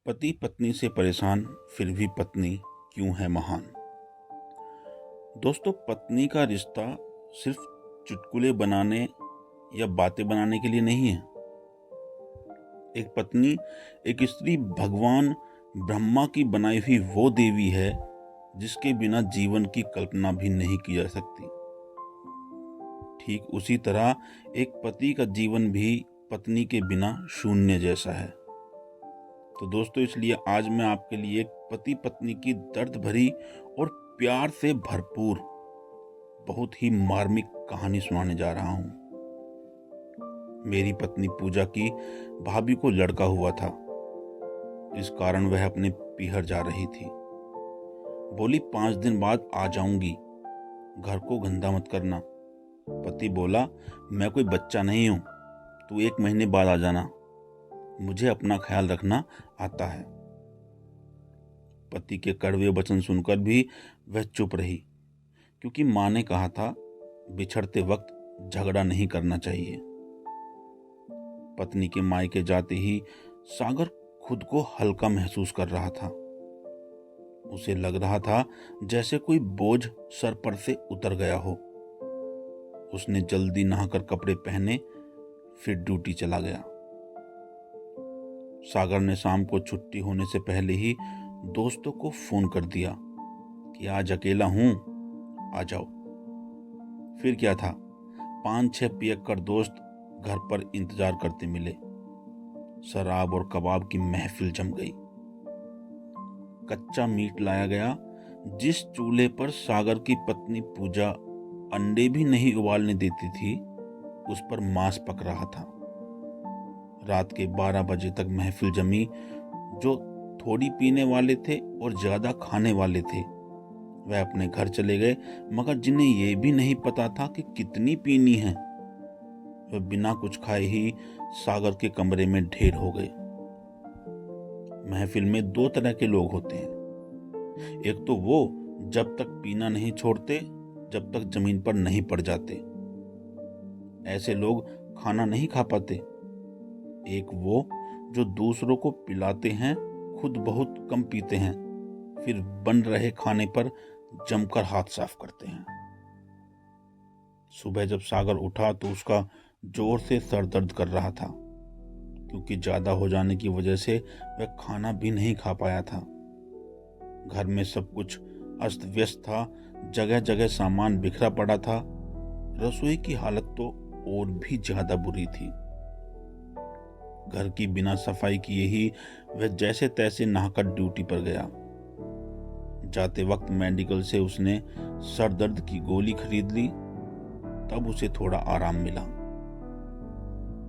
पति पत्नी से परेशान फिर भी पत्नी क्यों है महान। दोस्तों, पत्नी का रिश्ता सिर्फ चुटकुले बनाने या बातें बनाने के लिए नहीं है। एक पत्नी, एक स्त्री भगवान ब्रह्मा की बनाई हुई वो देवी है जिसके बिना जीवन की कल्पना भी नहीं की जा सकती। ठीक उसी तरह एक पति का जीवन भी पत्नी के बिना शून्य जैसा है। तो दोस्तों, इसलिए आज मैं आपके लिए एक पति पत्नी की दर्द भरी और प्यार से भरपूर बहुत ही मार्मिक कहानी सुनाने जा रहा हूं। मेरी पत्नी पूजा की भाभी को लड़का हुआ था। इस कारण वह अपने पीहर जा रही थी। बोली 5 दिन बाद आ जाऊंगी, घर को गंदा मत करना। पति बोला, मैं कोई बच्चा नहीं हूं, तू 1 महीने बाद आ जाना, मुझे अपना ख्याल रखना आता है। पति के कड़वे वचन सुनकर भी वह चुप रही, क्योंकि माँ ने कहा था बिछड़ते वक्त झगड़ा नहीं करना चाहिए। पत्नी के मायके जाते ही सागर खुद को हल्का महसूस कर रहा था। उसे लग रहा था जैसे कोई बोझ सर पर से उतर गया हो। उसने जल्दी नहाकर कपड़े पहने, फिर ड्यूटी चला गया। सागर ने शाम को छुट्टी होने से पहले ही दोस्तों को फोन कर दिया कि आज अकेला हूं, आ जाओ। फिर क्या था, 5-6 पियक्कड़ दोस्त घर पर इंतजार करते मिले। शराब और कबाब की महफिल जम गई। कच्चा मीट लाया गया। जिस चूल्हे पर सागर की पत्नी पूजा अंडे भी नहीं उबालने देती थी, उस पर मांस पक रहा था। रात के 12 बजे तक महफिल जमी। जो थोड़ी पीने वाले थे और ज्यादा खाने वाले थे वह अपने घर चले गए, मगर जिन्हें यह भी नहीं पता था कि कितनी पीनी है, वह बिना कुछ खाए ही सागर के कमरे में ढेर हो गए। महफिल में 2 तरह के लोग होते हैं। एक तो वो जब तक पीना नहीं छोड़ते जब तक जमीन पर नहीं पड़ जाते, ऐसे लोग खाना नहीं खा पाते। एक वो जो दूसरों को पिलाते हैं, खुद बहुत कम पीते हैं, फिर बन रहे खाने पर जमकर हाथ साफ करते हैं। सुबह जब सागर उठा तो उसका जोर से सर दर्द कर रहा था, क्योंकि ज्यादा हो जाने की वजह से वह खाना भी नहीं खा पाया था। घर में सब कुछ अस्त व्यस्त था, जगह जगह सामान बिखरा पड़ा था। रसोई की हालत तो और भी ज्यादा बुरी थी। घर की बिना सफाई किए ही वह जैसे तैसे नहाकर ड्यूटी पर गया। जाते वक्त मेडिकल से उसने सर दर्द की गोली खरीद ली, तब उसे थोड़ा आराम मिला।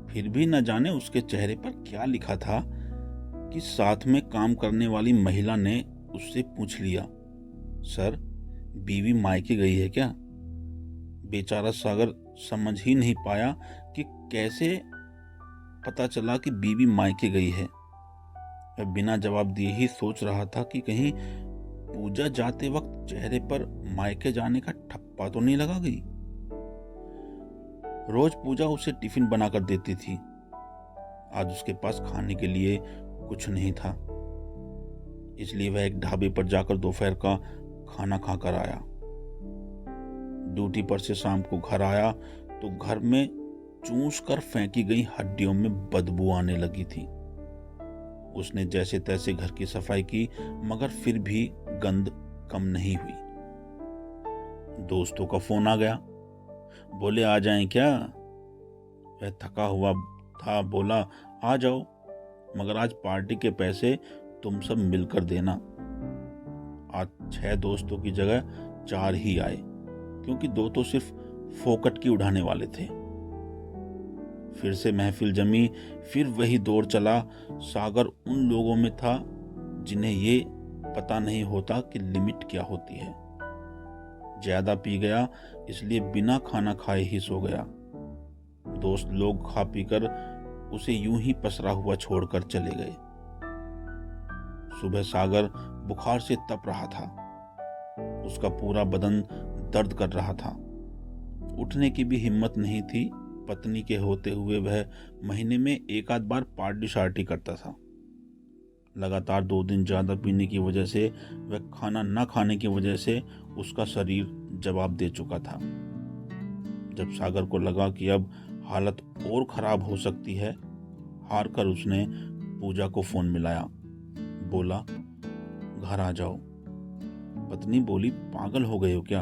फिर भी न जाने उसके चेहरे पर क्या लिखा था कि साथ में काम करने वाली महिला ने उससे पूछ लिया, सर, बीवी मायके गई है क्या? बेचारा सागर समझ ही नहीं पाया कि कैसे पता चला कि बीवी मायके गई है। वह बिना जवाब दिए ही सोच रहा था कि कहीं पूजा जाते वक्त चेहरे पर मायके जाने का ठप्पा तो नहीं लगा गई। रोज पूजा उसे टिफिन बनाकर देती थी। आज उसके पास खाने के लिए कुछ नहीं था, इसलिए वह एक ढाबे पर जाकर दोपहर का खाना खाकर आया। ड्यूटी पर से शाम को घर आया तो घर में चूस कर फेंकी गई हड्डियों में बदबू आने लगी थी। उसने जैसे तैसे घर की सफाई की, मगर फिर भी गंध कम नहीं हुई। दोस्तों का फोन आ गया। बोले, आ जाएं क्या? वह थका हुआ था, बोला, आ जाओ, मगर आज पार्टी के पैसे तुम सब मिलकर देना। आज 6 दोस्तों की जगह 4 ही आए, क्योंकि 2 तो सिर्फ फोकट की उड़ाने वाले थे। फिर से महफिल जमी, फिर वही दौर चला। सागर उन लोगों में था जिन्हें ये पता नहीं होता कि लिमिट क्या होती है। ज्यादा पी गया, इसलिए बिना खाना खाए ही सो गया। दोस्त लोग खा पीकर उसे यूं ही पसरा हुआ छोड़कर चले गए। सुबह सागर बुखार से तप रहा था। उसका पूरा बदन दर्द कर रहा था। उठने की भी हिम्मत नहीं थी। पत्नी के होते हुए वह महीने में 1 आध बार पार्टी शार्टी करता था, लगातार 2 दिन ज़्यादा पीने की वजह से व खाना न खाने की वजह से उसका शरीर जवाब दे चुका था। जब सागर को लगा कि अब हालत और ख़राब हो सकती है, हार कर उसने पूजा को फ़ोन मिलाया। बोला, घर आ जाओ। पत्नी बोली, पागल हो गए हो क्या?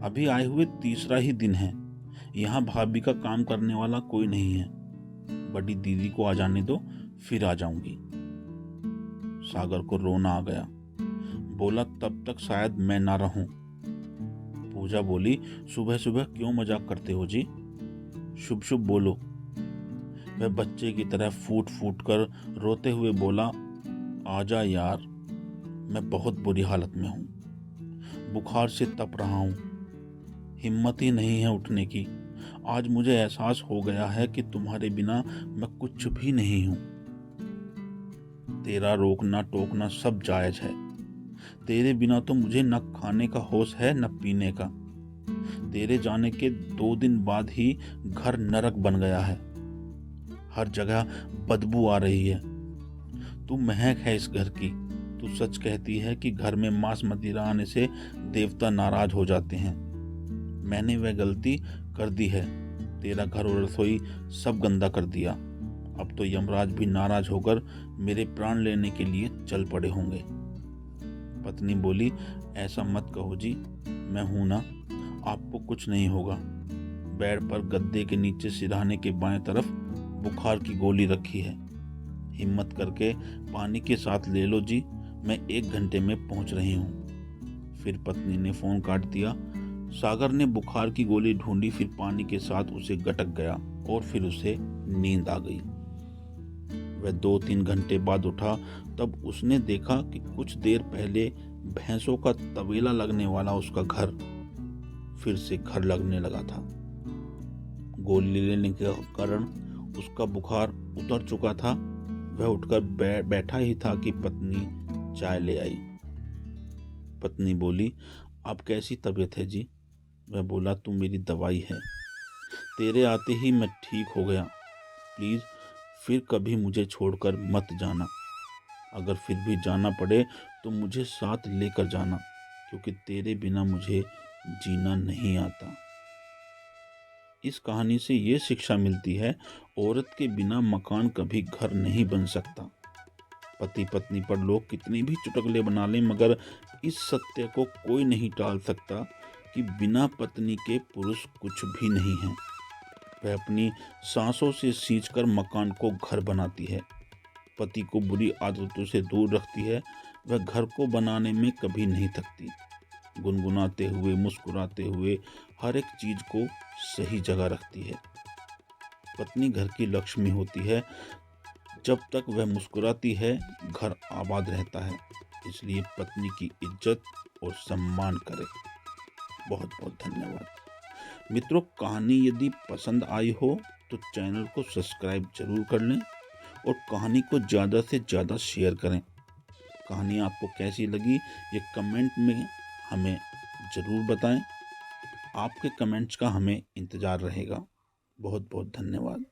अभी आए हुए तीसरा ही दिन है। यहाँ भाभी का काम करने वाला कोई नहीं है। बड़ी दीदी को आ जाने दो, फिर आ जाऊंगी। सागर को रोना आ गया। बोला, तब तक शायद मैं ना रहूं। पूजा बोली, सुबह सुबह क्यों मजाक करते हो जी? शुभ शुभ बोलो। वह बच्चे की तरह फूट फूट कर रोते हुए बोला, आजा यार, मैं बहुत बुरी हालत में हूँ। बुखार से तप रहा हूँ, हिम्मत ही नहीं है उठने की। आज मुझे एहसास हो गया है कि तुम्हारे बिना मैं कुछ भी नहीं हूँ। तेरा रोकना टोकना सब जायज है। तेरे बिना तो मुझे न खाने का होश है न पीने का। तेरे जाने के 2 दिन बाद ही घर नरक बन गया है। हर जगह बदबू आ रही है। तू महक है इस घर की। तू सच कहती है कि घर में मांस मदिरा आने से देवता नाराज हो जाते हैं। मैंने वह गलती कर दी है। तेरा घर और रसोई सब गंदा कर दिया। अब तो यमराज भी नाराज होकर मेरे प्राण लेने के लिए चल पड़े होंगे। पत्नी बोली, ऐसा मत कहो जी, मैं हूं ना, आपको कुछ नहीं होगा। बेड पर गद्दे के नीचे सिरहाने के बाएं तरफ बुखार की गोली रखी है। हिम्मत करके पानी के साथ ले लो जी, मैं 1 घंटे में पहुंच रही हूँ। फिर पत्नी ने फोन काट दिया। सागर ने बुखार की गोली ढूंढी, फिर पानी के साथ उसे गटक गया और फिर उसे नींद आ गई। वह 2-3 घंटे बाद उठा, तब उसने देखा कि कुछ देर पहले भैंसों का तबेला लगने वाला उसका घर फिर से घर लगने लगा था। गोली लेने के कारण उसका बुखार उतर चुका था। वह उठकर बैठा ही था कि पत्नी चाय ले आई। पत्नी बोली, अब कैसी तबीयत है जी? वह बोला, तू मेरी दवाई है। तेरे आते ही मैं ठीक हो गया। प्लीज फिर कभी मुझे छोड़कर मत जाना। अगर फिर भी जाना पड़े तो मुझे साथ लेकर जाना, क्योंकि तेरे बिना मुझे जीना नहीं आता। इस कहानी से ये शिक्षा मिलती है, औरत के बिना मकान कभी घर नहीं बन सकता। पति पत्नी पर लोग कितने भी चुटकुले बना लें, मगर इस सत्य को कोई नहीं टाल सकता कि बिना पत्नी के पुरुष कुछ भी नहीं है। वह अपनी सांसों से सींचकर मकान को घर बनाती है, पति को बुरी आदतों से दूर रखती है। वह घर को बनाने में कभी नहीं थकती, गुनगुनाते हुए मुस्कुराते हुए हर एक चीज को सही जगह रखती है। पत्नी घर की लक्ष्मी होती है। जब तक वह मुस्कुराती है, घर आबाद रहता है। इसलिए पत्नी की इज्जत और सम्मान करें। बहुत बहुत धन्यवाद मित्रों। कहानी यदि पसंद आई हो तो चैनल को सब्सक्राइब जरूर कर लें और कहानी को ज़्यादा से ज़्यादा शेयर करें। कहानी आपको कैसी लगी ये कमेंट में हमें ज़रूर बताएं। आपके कमेंट्स का हमें इंतज़ार रहेगा। बहुत बहुत धन्यवाद।